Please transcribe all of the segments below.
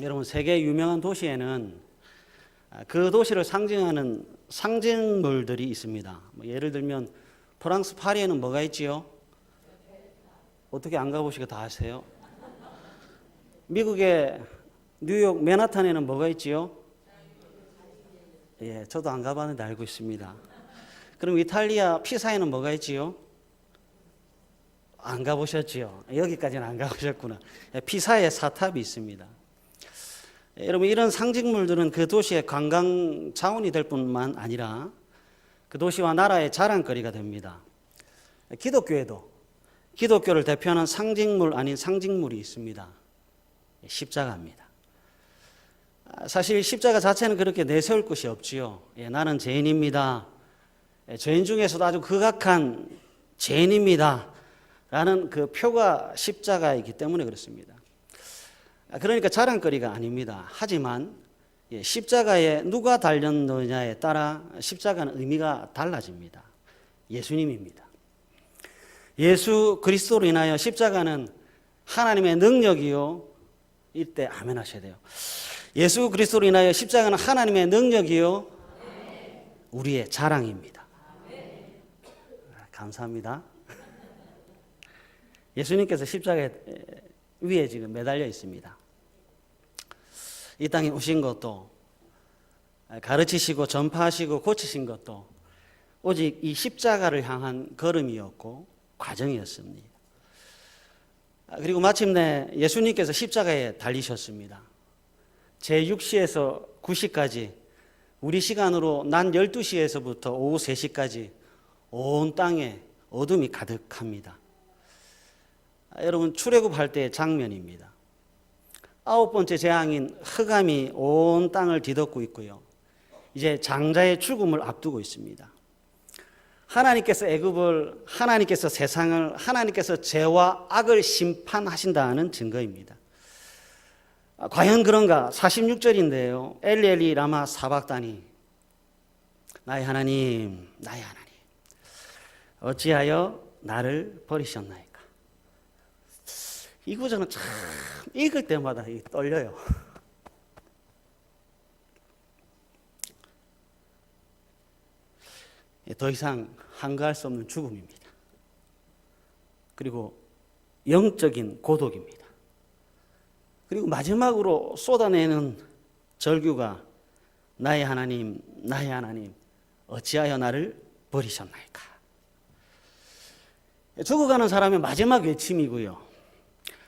여러분, 세계 유명한 도시에는 그 도시를 상징하는 상징물들이 있습니다. 예를 들면 프랑스 파리에는 뭐가 있지요? 어떻게 안 가보시고 다 아세요? 미국의 뉴욕 맨하탄에는 뭐가 있지요? 예, 저도 안 가봤는데 알고 있습니다. 그럼 이탈리아 피사에는 뭐가 있지요? 안 가보셨지요? 여기까지는 안 가보셨구나. 피사에 사탑이 있습니다. 여러분, 이런 상징물들은 그 도시의 관광 자원이 될 뿐만 아니라 그 도시와 나라의 자랑거리가 됩니다. 기독교에도 기독교를 대표하는 상징물 아닌 상징물이 있습니다. 십자가입니다. 사실 십자가 자체는 그렇게 내세울 것이 없지요. 나는 죄인입니다. 죄인 중에서도 아주 극악한 죄인입니다. 라는 그 표가 십자가이기 때문에 그렇습니다. 그러니까 자랑거리가 아닙니다. 하지만 십자가에 누가 달렸느냐에 따라 십자가는 의미가 달라집니다. 예수님입니다. 예수 그리스도로 인하여 십자가는 하나님의 능력이요. 이때 아멘 하셔야 돼요. 예수 그리스도로 인하여 십자가는 하나님의 능력이요. 우리의 자랑입니다. 감사합니다. 예수님께서 십자가 위에 지금 매달려 있습니다. 이 땅에 오신 것도 가르치시고 전파하시고 고치신 것도 오직 이 십자가를 향한 걸음이었고 과정이었습니다. 그리고 마침내 예수님께서 십자가에 달리셨습니다. 제6시에서 9시까지 우리 시간으로 낮 12시에서부터 오후 3시까지 온 땅에 어둠이 가득합니다. 여러분, 출애굽할 때의 장면입니다. 9번째 재앙인 흑암이 온 땅을 뒤덮고 있고요. 이제 장자의 죽음을 앞두고 있습니다. 하나님께서 애굽을, 하나님께서 세상을, 하나님께서 죄와 악을 심판하신다는 증거입니다. 과연 그런가? 46절인데요. 엘리 엘리 라마 사박다니, 나의 하나님, 나의 하나님, 어찌하여 나를 버리셨나이까? 이 구절은 참 읽을 때마다 떨려요. 더 이상 한가할 수 없는 죽음입니다. 그리고 영적인 고독입니다. 그리고 마지막으로 쏟아내는 절규가 나의 하나님, 나의 하나님, 어찌하여 나를 버리셨나이까? 죽어가는 사람의 마지막 외침이고요.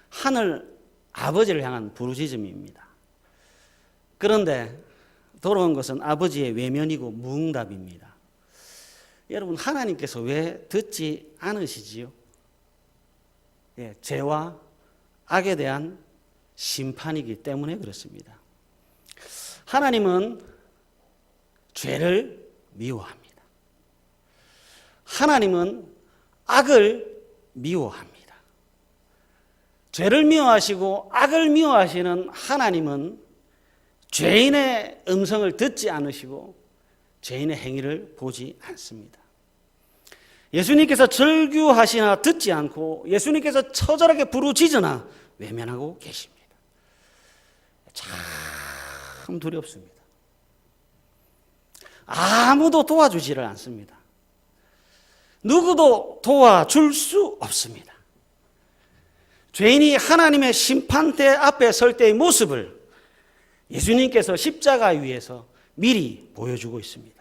하늘 아버지를 향한 부르짖음입니다. 그런데 돌아온 것은 아버지의 외면이고 무응답입니다. 여러분, 하나님께서 왜 듣지 않으시지요? 죄와 악에 대한 심판이기 때문에 그렇습니다. 하나님은 죄를 미워합니다. 하나님은 악을 미워합니다. 죄를 미워하시고 악을 미워하시는 하나님은 죄인의 음성을 듣지 않으시고 죄인의 행위를 보지 않습니다. 예수님께서 절규하시나 듣지 않고 예수님께서 처절하게 부르짖으나 외면하고 계십니다. 참 두렵습니다. 아무도 도와주지를 않습니다. 누구도 도와줄 수 없습니다. 죄인이 하나님의 심판대 앞에 설 때의 모습을 예수님께서 십자가 위에서 미리 보여주고 있습니다.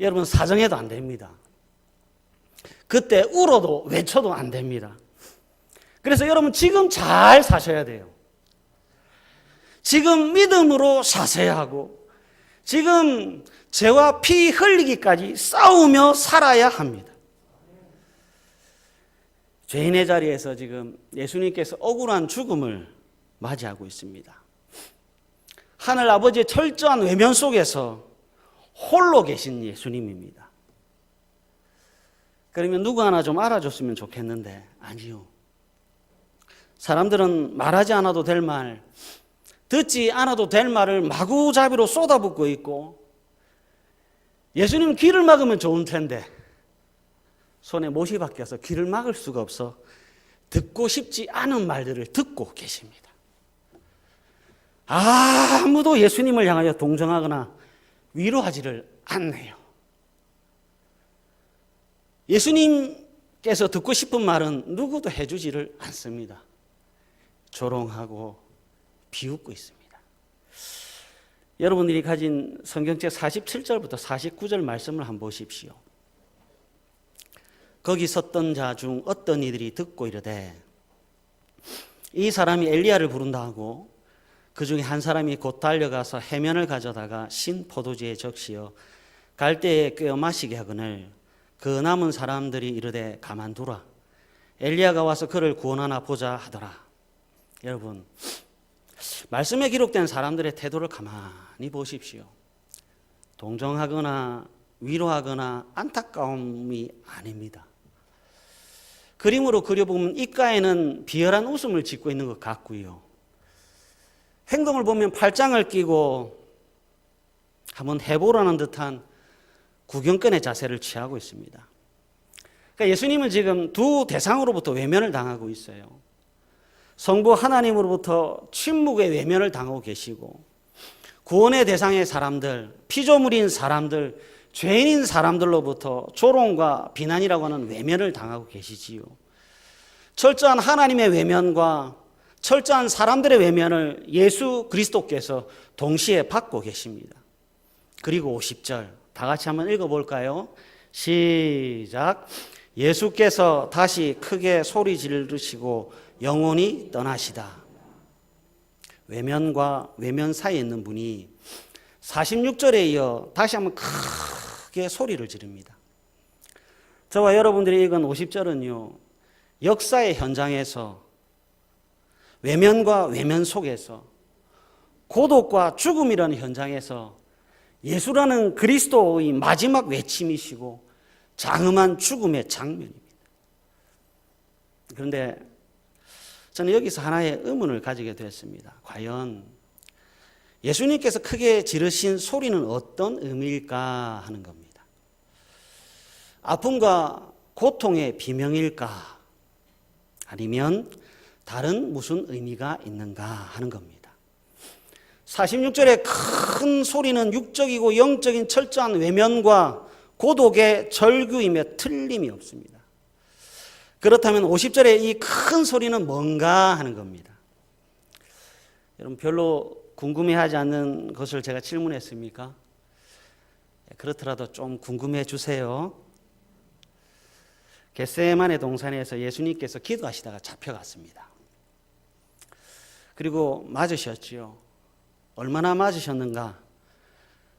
여러분, 사정해도 안 됩니다. 그때 울어도 외쳐도 안 됩니다. 그래서 여러분, 지금 잘 사셔야 돼요. 지금 믿음으로 사셔야 하고 지금 죄와 피 흘리기까지 싸우며 살아야 합니다. 죄인의 자리에서 지금 예수님께서 억울한 죽음을 맞이하고 있습니다. 하늘 아버지의 철저한 외면 속에서 홀로 계신 예수님입니다. 그러면 누구 하나 좀 알아줬으면 좋겠는데 아니요. 사람들은 말하지 않아도 될 말, 듣지 않아도 될 말을 마구잡이로 쏟아붓고 있고 예수님 귀를 막으면 좋은 텐데 손에 못이 박혀서 귀를 막을 수가 없어 듣고 싶지 않은 말들을 듣고 계십니다. 아무도 예수님을 향하여 동정하거나 위로하지를 않네요. 예수님께서 듣고 싶은 말은 누구도 해주지를 않습니다. 조롱하고 비웃고 있습니다. 여러분들이 가진 성경책 47절부터 49절 말씀을 한번 보십시오. 거기 섰던 자 중 어떤 이들이 듣고 이르되 이 사람이 엘리야를 부른다 하고 그 중에 한 사람이 곧 달려가서 해면을 가져다가 신 포도주에 적시어 갈대에 꿰어 마시게 하거늘 그 남은 사람들이 이르되 가만두라 엘리야가 와서 그를 구원하나 보자 하더라. 여러분, 말씀에 기록된 사람들의 태도를 가만히 보십시오. 동정하거나 위로하거나 안타까움이 아닙니다. 그림으로 그려보면 입가에는 비열한 웃음을 짓고 있는 것 같고요. 행동을 보면 팔짱을 끼고 한번 해보라는 듯한 구경꾼의 자세를 취하고 있습니다. 그러니까 예수님은 지금 두 대상으로부터 외면을 당하고 있어요. 성부 하나님으로부터 침묵의 외면을 당하고 계시고 구원의 대상의 사람들, 피조물인 사람들, 죄인인 사람들로부터 조롱과 비난이라고 하는 외면을 당하고 계시지요. 철저한 하나님의 외면과 철저한 사람들의 외면을 예수 그리스도께서 동시에 받고 계십니다. 그리고 50절 다 같이 한번 읽어볼까요? 시작. 예수께서 다시 크게 소리 지르시고 영원히 떠나시다. 외면과 외면 사이에 있는 분이 46절에 이어 다시 한번 크게 소리를 지릅니다. 저와 여러분들이 읽은 50절은요, 역사의 현장에서 외면과 외면 속에서 고독과 죽음이라는 현장에서 예수라는 그리스도의 마지막 외침이시고 장엄한 죽음의 장면입니다. 그런데 저는 여기서 하나의 의문을 가지게 됐습니다. 과연 예수님께서 크게 지르신 소리는 어떤 의미일까 하는 겁니다. 아픔과 고통의 비명일까? 아니면 다른 무슨 의미가 있는가 하는 겁니다. 46절의 큰 소리는 육적이고 영적인 철저한 외면과 고독의 절규임에 틀림이 없습니다. 그렇다면 50절의 이 큰 소리는 뭔가 하는 겁니다. 여러분 별로 궁금해하지 않는 것을 제가 질문했습니까? 그렇더라도 좀 궁금해 주세요. 겟세마네 동산에서 예수님께서 기도하시다가 잡혀갔습니다. 그리고 맞으셨지요. 얼마나 맞으셨는가?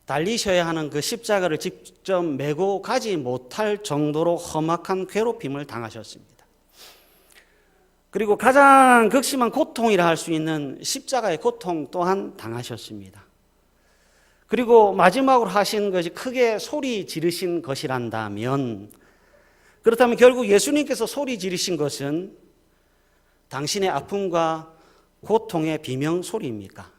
달리셔야 하는 그 십자가를 직접 메고 가지 못할 정도로 험악한 괴롭힘을 당하셨습니다. 그리고 가장 극심한 고통이라 할 수 있는 십자가의 고통 또한 당하셨습니다. 그리고 마지막으로 하신 것이 크게 소리 지르신 것이란다면, 그렇다면 결국 예수님께서 소리 지르신 것은 당신의 아픔과 고통의 비명 소리입니까?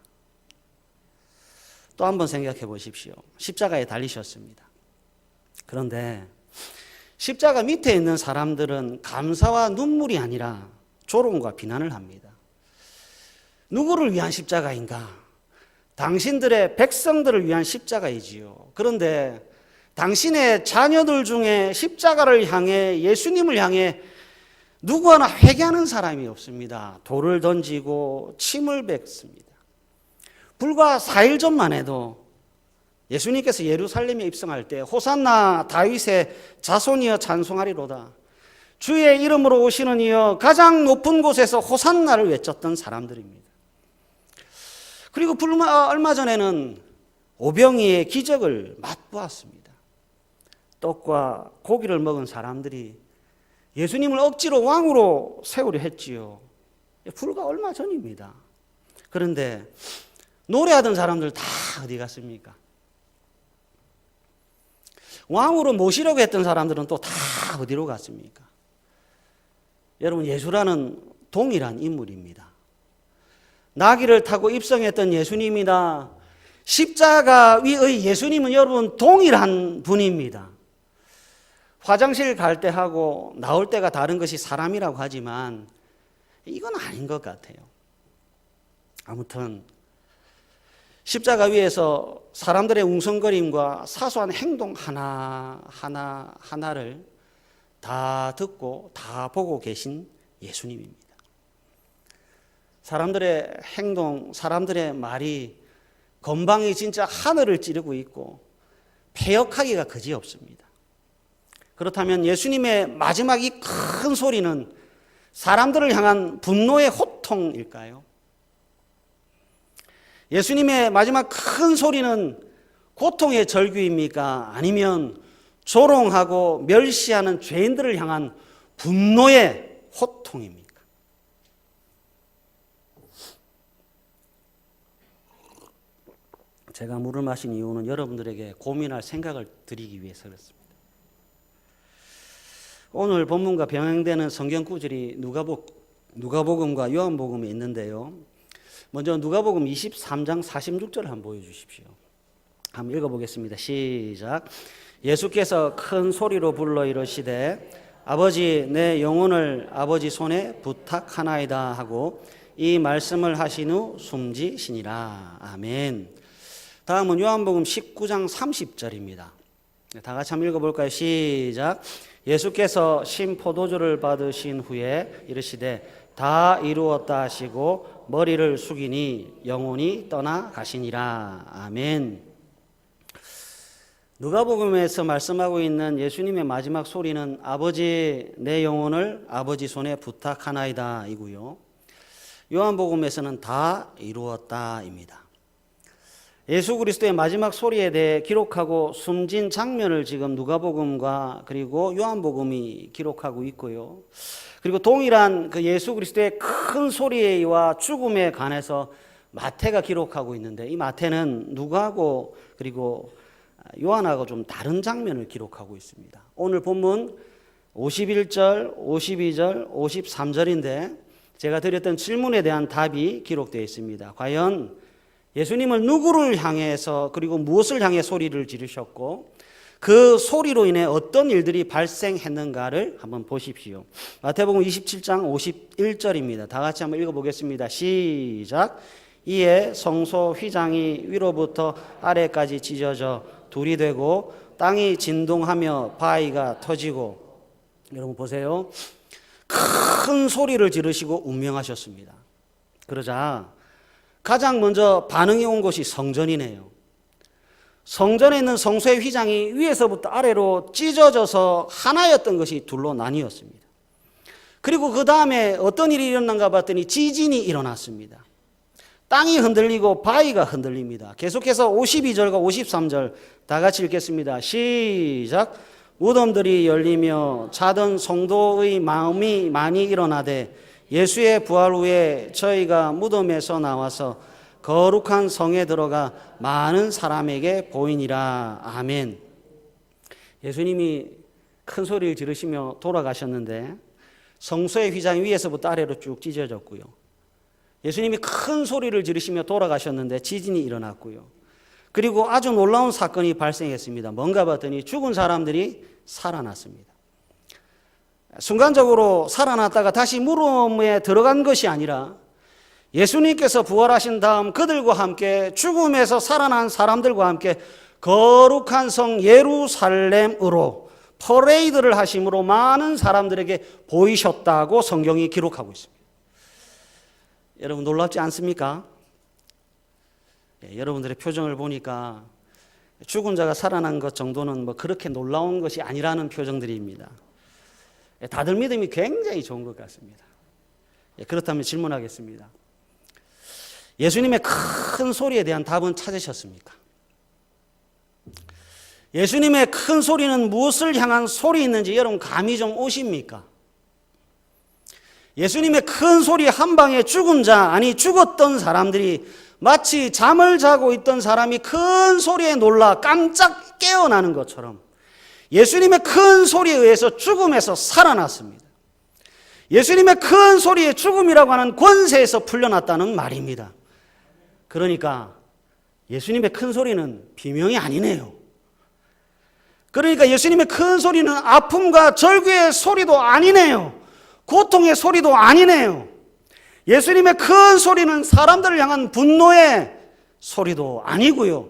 또 한 번 생각해 보십시오. 십자가에 달리셨습니다. 그런데 십자가 밑에 있는 사람들은 감사와 눈물이 아니라 조롱과 비난을 합니다. 누구를 위한 십자가인가? 당신들의 백성들을 위한 십자가이지요. 그런데 당신의 자녀들 중에 십자가를 향해, 예수님을 향해 누구 하나 회개하는 사람이 없습니다. 돌을 던지고 침을 뱉습니다. 불과 4일 전만 해도 예수님께서 예루살렘에 입성할 때 호산나 다윗의 자손이여 찬송하리로다, 주의 이름으로 오시는 이여 가장 높은 곳에서 호산나를 외쳤던 사람들입니다. 그리고 얼마 전에는 오병이의 기적을 맛보았습니다. 떡과 고기를 먹은 사람들이 예수님을 억지로 왕으로 세우려 했지요. 불과 얼마 전입니다. 그런데 노래하던 사람들 다 어디 갔습니까? 왕으로 모시려고 했던 사람들은 또 다 어디로 갔습니까? 여러분, 예수라는 동일한 인물입니다. 나귀를 타고 입성했던 예수님이다. 십자가 위의 예수님은 여러분 동일한 분입니다. 화장실 갈 때 하고 나올 때가 다른 것이 사람이라고 하지만 이건 아닌 것 같아요. 아무튼 십자가 위에서 사람들의 웅성거림과 사소한 행동 하나하나를 다 듣고 다 보고 계신 예수님입니다. 사람들의 행동, 사람들의 말이 건방이 진짜 하늘을 찌르고 있고 패역하기가 그지없습니다. 그렇다면 예수님의 마지막 이 큰 소리는 사람들을 향한 분노의 호통일까요? 예수님의 마지막 큰 소리는 고통의 절규입니까? 아니면 조롱하고 멸시하는 죄인들을 향한 분노의 호통입니까? 제가 물을 마신 이유는 여러분들에게 고민할 생각을 드리기 위해서 그렇습니다. 오늘 본문과 병행되는 성경 구절이 누가복음과 요한복음에 있는데요. 먼저 누가복음 23장 46절을 한번 보여주십시오. 한번 읽어보겠습니다. 시작. 예수께서 큰 소리로 불러 이르시되 아버지 내 영혼을 아버지 손에 부탁하나이다 하고 이 말씀을 하신 후 숨지시니라. 아멘. 다음은 요한복음 19장 30절입니다. 다 같이 한번 읽어볼까요? 시작. 예수께서 신 포도주를 받으신 후에 이르시되 다 이루었다 하시고 머리를 숙이니 영혼이 떠나가시니라. 아멘. 누가복음에서 말씀하고 있는 예수님의 마지막 소리는 아버지 내 영혼을 아버지 손에 부탁하나이다 이고요. 요한복음에서는 다 이루었다입니다. 예수 그리스도의 마지막 소리에 대해 기록하고 숨진 장면을 지금 누가복음과 그리고 요한복음이 기록하고 있고요. 그리고 동일한 그 예수 그리스도의 큰 소리와 죽음에 관해서 마태가 기록하고 있는데 이 마태는 누가하고 그리고 요한하고 좀 다른 장면을 기록하고 있습니다. 오늘 본문 51절, 52절, 53절인데 제가 드렸던 질문에 대한 답이 기록되어 있습니다. 과연 예수님은 누구를 향해서 그리고 무엇을 향해 소리를 지르셨고 그 소리로 인해 어떤 일들이 발생했는가를 한번 보십시오. 마태복음 27장 51절입니다. 다 같이 한번 읽어보겠습니다. 시작. 이에 성소 휘장이 위로부터 아래까지 찢어져 둘이 되고 땅이 진동하며 바위가 터지고 여러분 보세요. 큰 소리를 지르시고 운명하셨습니다. 그러자 가장 먼저 반응이 온 곳이 성전이네요. 성전에 있는 성소의 휘장이 위에서부터 아래로 찢어져서 하나였던 것이 둘로 나뉘었습니다. 그리고 그 다음에 어떤 일이 일어난가 봤더니 지진이 일어났습니다. 땅이 흔들리고 바위가 흔들립니다. 계속해서 52절과 53절 다 같이 읽겠습니다. 시작. 무덤들이 열리며 자던 성도의 마음이 많이 일어나되 예수의 부활 후에 저희가 무덤에서 나와서 거룩한 성에 들어가 많은 사람에게 보이니라. 아멘. 예수님이 큰 소리를 지르시며 돌아가셨는데 성소의 휘장이 위에서부터 아래로 쭉 찢어졌고요. 예수님이 큰 소리를 지르시며 돌아가셨는데 지진이 일어났고요. 그리고 아주 놀라운 사건이 발생했습니다. 뭔가 봤더니 죽은 사람들이 살아났습니다. 순간적으로 살아났다가 다시 무덤에 들어간 것이 아니라 예수님께서 부활하신 다음 그들과 함께 죽음에서 살아난 사람들과 함께 거룩한 성 예루살렘으로 퍼레이드를 하심으로 많은 사람들에게 보이셨다고 성경이 기록하고 있습니다. 여러분 놀랍지 않습니까? 여러분들의 표정을 보니까 죽은 자가 살아난 것 정도는 뭐 그렇게 놀라운 것이 아니라는 표정들입니다. 다들 믿음이 굉장히 좋은 것 같습니다. 그렇다면 질문하겠습니다. 예수님의 큰 소리에 대한 답은 찾으셨습니까? 예수님의 큰 소리는 무엇을 향한 소리였는지 여러분 감이 좀 오십니까? 예수님의 큰 소리 한 방에 죽은 자, 아니 죽었던 사람들이 마치 잠을 자고 있던 사람이 큰 소리에 놀라 깜짝 깨어나는 것처럼 예수님의 큰 소리에 의해서 죽음에서 살아났습니다. 예수님의 큰 소리에 죽음이라고 하는 권세에서 풀려났다는 말입니다. 그러니까 예수님의 큰 소리는 비명이 아니네요. 그러니까 예수님의 큰 소리는 아픔과 절규의 소리도 아니네요. 고통의 소리도 아니네요. 예수님의 큰 소리는 사람들을 향한 분노의 소리도 아니고요.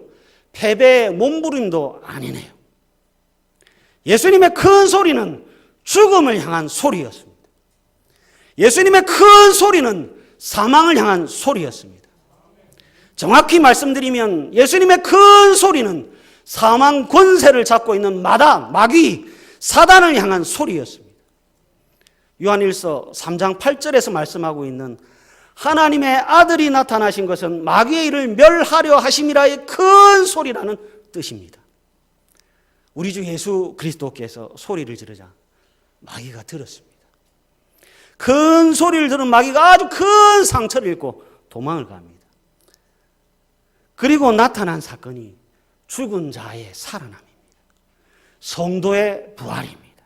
패배의 몸부림도 아니네요. 예수님의 큰 소리는 죽음을 향한 소리였습니다. 예수님의 큰 소리는 사망을 향한 소리였습니다. 정확히 말씀드리면 예수님의 큰 소리는 사망 권세를 잡고 있는 마귀, 사단을 향한 소리였습니다. 요한일서 3장 8절에서 말씀하고 있는 하나님의 아들이 나타나신 것은 마귀의 일을 멸하려 하심이라의 큰 소리라는 뜻입니다. 우리 주 예수 그리스도께서 소리를 지르자 마귀가 들었습니다. 큰 소리를 들은 마귀가 아주 큰 상처를 입고 도망을 갑니다. 그리고 나타난 사건이 죽은 자의 살아남입니다. 성도의 부활입니다.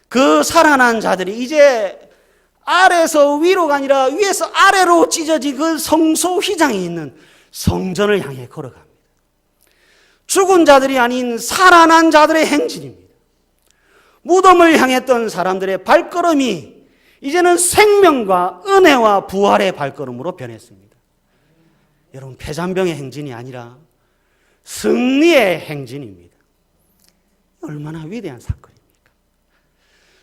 그 살아난 자들이 이제 아래에서 위로가 아니라 위에서 아래로 찢어진 그 성소 휘장에 있는 성전을 향해 걸어갑니다. 죽은 자들이 아닌 살아난 자들의 행진입니다. 무덤을 향했던 사람들의 발걸음이 이제는 생명과 은혜와 부활의 발걸음으로 변했습니다. 여러분, 패잔병의 행진이 아니라 승리의 행진입니다. 얼마나 위대한 사건입니까?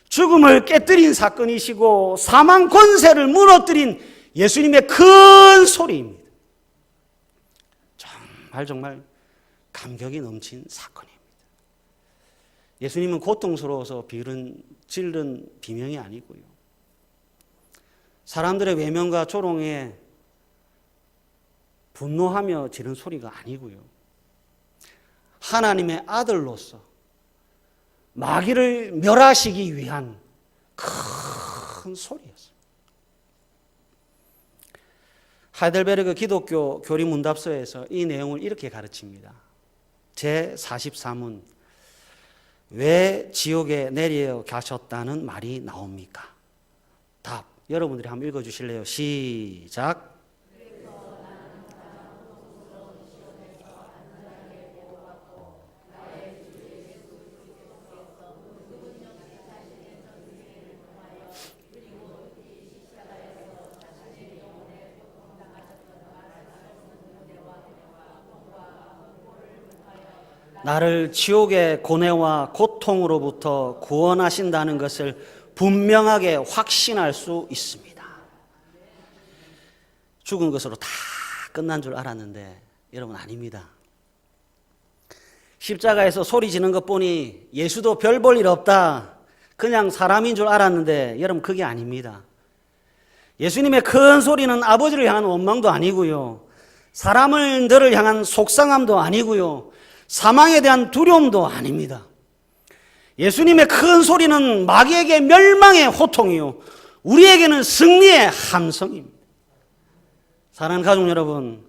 죽음을 깨뜨린 사건이시고 사망 권세를 무너뜨린 예수님의 큰 소리입니다. 정말 감격이 넘친 사건입니다. 예수님은 고통스러워서 질른 비명이 아니고요. 사람들의 외면과 조롱에 분노하며 지른 소리가 아니고요. 하나님의 아들로서 마귀를 멸하시기 위한 큰 소리였어요. 하이델베르그 기독교 교리문답서에서 이 내용을 이렇게 가르칩니다. 제43문, 왜 지옥에 내려가셨다는 말이 나옵니까? 답, 여러분들이 한번 읽어주실래요? 시작. 나를 지옥의 고뇌와 고통으로부터 구원하신다는 것을 분명하게 확신할 수 있습니다. 죽은 것으로 다 끝난 줄 알았는데 여러분, 아닙니다. 십자가에서 소리 지는 것 보니 예수도 별 볼 일 없다, 그냥 사람인 줄 알았는데 여러분, 그게 아닙니다. 예수님의 큰 소리는 아버지를 향한 원망도 아니고요, 사람들을 향한 속상함도 아니고요, 사망에 대한 두려움도 아닙니다. 예수님의 큰 소리는 마귀에게 멸망의 호통이요, 우리에게는 승리의 함성입니다. 사랑하는 가족 여러분,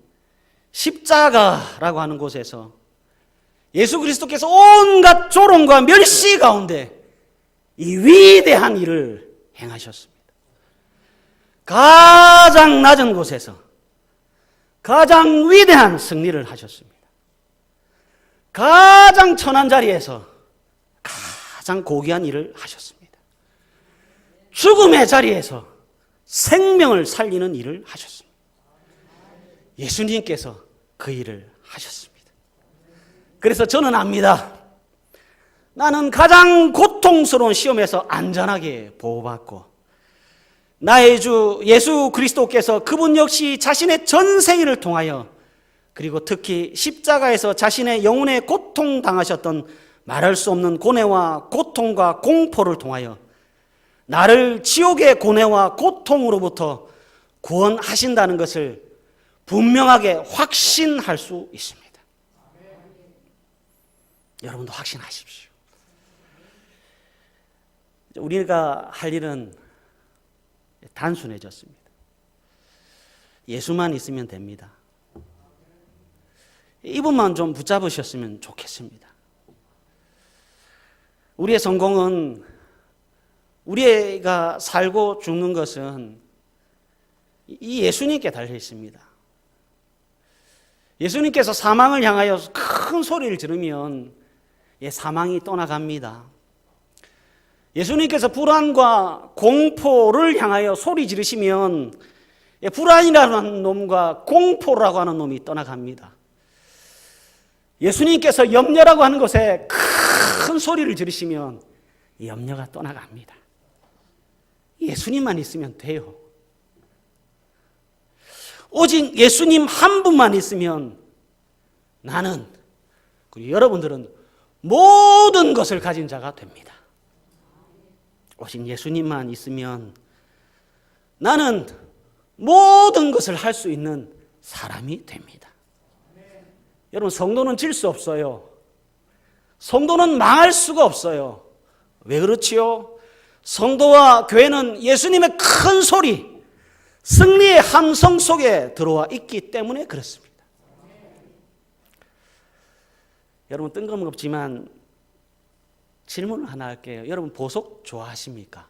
십자가라고 하는 곳에서 예수 그리스도께서 온갖 조롱과 멸시 가운데 이 위대한 일을 행하셨습니다. 가장 낮은 곳에서 가장 위대한 승리를 하셨습니다. 가장 천한 자리에서 가장 고귀한 일을 하셨습니다. 죽음의 자리에서 생명을 살리는 일을 하셨습니다. 예수님께서 그 일을 하셨습니다. 그래서 저는 압니다. 나는 가장 고통스러운 시험에서 안전하게 보호받고, 나의 주 예수 그리스도께서 그분 역시 자신의 전생일을 통하여, 그리고 특히 십자가에서 자신의 영혼의 고통당하셨던 말할 수 없는 고뇌와 고통과 공포를 통하여 나를 지옥의 고뇌와 고통으로부터 구원하신다는 것을 분명하게 확신할 수 있습니다. 여러분도 확신하십시오. 우리가 할 일은 단순해졌습니다. 예수만 있으면 됩니다. 이분만 좀 붙잡으셨으면 좋겠습니다. 우리의 성공은, 우리가 살고 죽는 것은 이 예수님께 달려 있습니다. 예수님께서 사망을 향하여 큰 소리를 지르면 사망이 떠나갑니다. 예수님께서 불안과 공포를 향하여 소리 지르시면 불안이라는 놈과 공포라고 하는 놈이 떠나갑니다. 예수님께서 염려라고 하는 것에 큰 소리를 지르시면 염려가 떠나갑니다. 예수님만 있으면 돼요. 오직 예수님 한 분만 있으면 나는, 그리고 여러분들은 모든 것을 가진 자가 됩니다. 오직 예수님만 있으면 나는 모든 것을 할 수 있는 사람이 됩니다. 여러분, 성도는 질 수 없어요. 성도는 망할 수가 없어요. 왜 그렇지요? 성도와 교회는 예수님의 큰 소리, 승리의 함성 속에 들어와 있기 때문에 그렇습니다. 여러분, 뜬금없지만 질문을 하나 할게요. 여러분, 보석 좋아하십니까?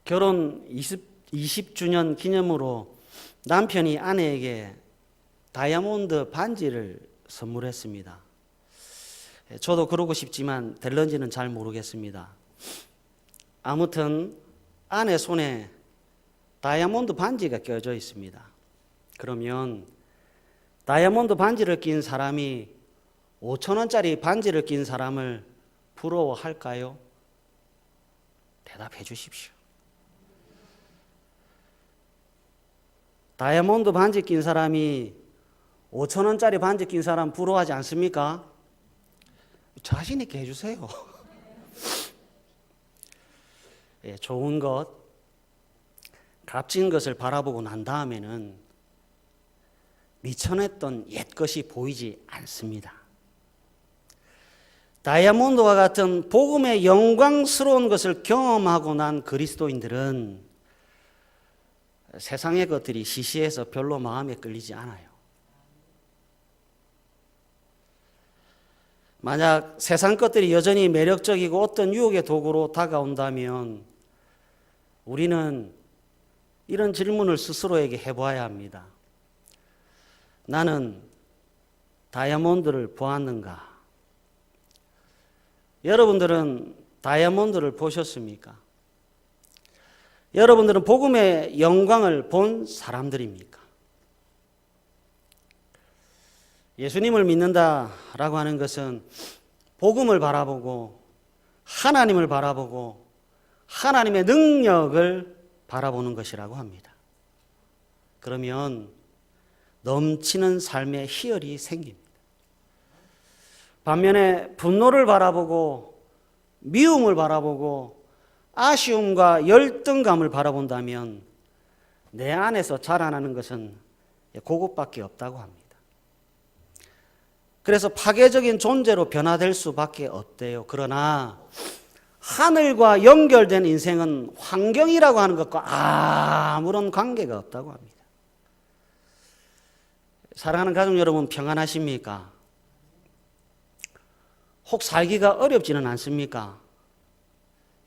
결혼 20주년 기념으로 남편이 아내에게 다이아몬드 반지를 선물했습니다. 저도 그러고 싶지만 될런지는 잘 모르겠습니다. 아무튼 아내 손에 다이아몬드 반지가 껴져 있습니다. 그러면 다이아몬드 반지를 낀 사람이 5,000원짜리 반지를 낀 사람을 부러워할까요? 대답해 주십시오. 다이아몬드 반지 낀 사람이 5,000원짜리 반지 낀 사람 부러워하지 않습니까? 자신 있게 해주세요. 예, 좋은 것, 값진 것을 바라보고 난 다음에는 미천했던 옛 것이 보이지 않습니다. 다이아몬드와 같은 복음의 영광스러운 것을 경험하고 난 그리스도인들은 세상의 것들이 시시해서 별로 마음에 끌리지 않아요. 만약 세상 것들이 여전히 매력적이고 어떤 유혹의 도구로 다가온다면 우리는 이런 질문을 스스로에게 해보아야 합니다. 나는 다이아몬드를 보았는가? 여러분들은 다이아몬드를 보셨습니까? 여러분들은 복음의 영광을 본 사람들입니까? 예수님을 믿는다라고 하는 것은 복음을 바라보고 하나님을 바라보고 하나님의 능력을 바라보는 것이라고 합니다. 그러면 넘치는 삶의 희열이 생깁니다. 반면에 분노를 바라보고 미움을 바라보고 아쉬움과 열등감을 바라본다면 내 안에서 자라나는 것은 그것밖에 없다고 합니다. 그래서 파괴적인 존재로 변화될 수밖에 없대요. 그러나 하늘과 연결된 인생은 환경이라고 하는 것과 아무런 관계가 없다고 합니다. 사랑하는 가족 여러분, 평안하십니까? 혹 살기가 어렵지는 않습니까?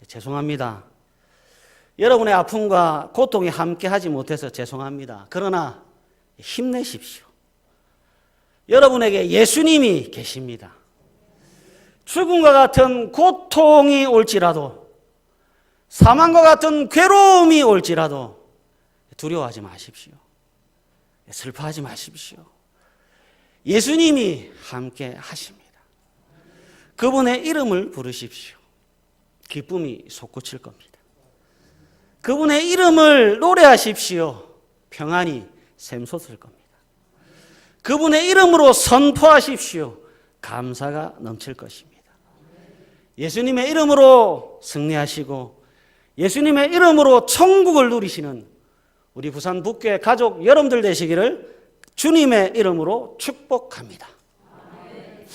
죄송합니다. 여러분의 아픔과 고통에 함께하지 못해서 죄송합니다. 그러나 힘내십시오. 여러분에게 예수님이 계십니다. 죽음과 같은 고통이 올지라도, 사망과 같은 괴로움이 올지라도 두려워하지 마십시오. 슬퍼하지 마십시오. 예수님이 함께 하십니다. 그분의 이름을 부르십시오. 기쁨이 솟구칠 겁니다. 그분의 이름을 노래하십시오. 평안이 샘솟을 겁니다. 그분의 이름으로 선포하십시오. 감사가 넘칠 것입니다. 예수님의 이름으로 승리하시고 예수님의 이름으로 천국을 누리시는 우리 부산 북교회 가족 여러분들 되시기를 주님의 이름으로 축복합니다.